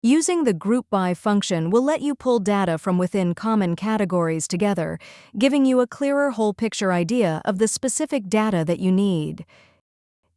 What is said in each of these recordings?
Using the GROUPBY function will let you pull data from within common categories together, giving you a clearer whole picture idea of the specific data that you need.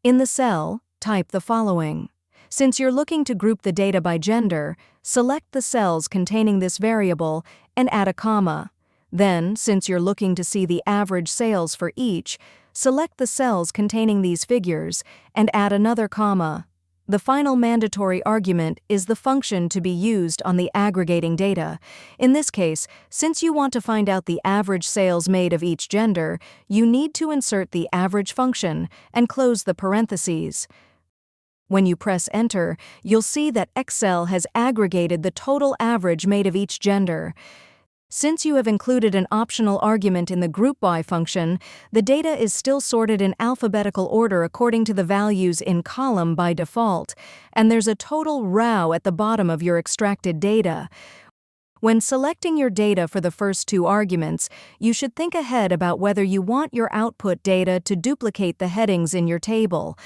In the cell, type the following. Since you're looking to group the data by gender, select the cells containing this variable and add a comma. Then, since you're looking to see the average sales for each, select the cells containing these figures and add another comma. The final mandatory argument is the function to be used on the aggregating data. In this case, since you want to find out the average sales made of each gender, you need to insert the average function and close the parentheses. When you press Enter, you'll see that Excel has aggregated the total average made of each gender. Since you have included an optional argument in the GROUPBY function, the data is still sorted in alphabetical order according to the values in column by default, and there's a total row at the bottom of your extracted data. When selecting your data for the first two arguments, you should think ahead about whether you want your output data to duplicate the headings in your table.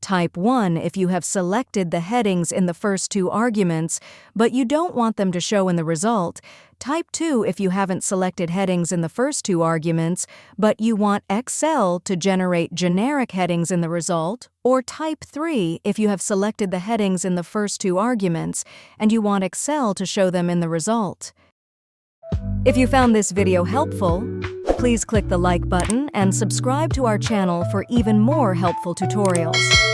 Type 1 if you have selected the headings in the first two arguments, but you don't want them to show in the result. Type 2 if you haven't selected headings in the first two arguments, but you want Excel to generate generic headings in the result. Or type 3 if you have selected the headings in the first two arguments, and you want Excel to show them in the result. If you found this video helpful, please click the like button and subscribe to our channel for even more helpful tutorials.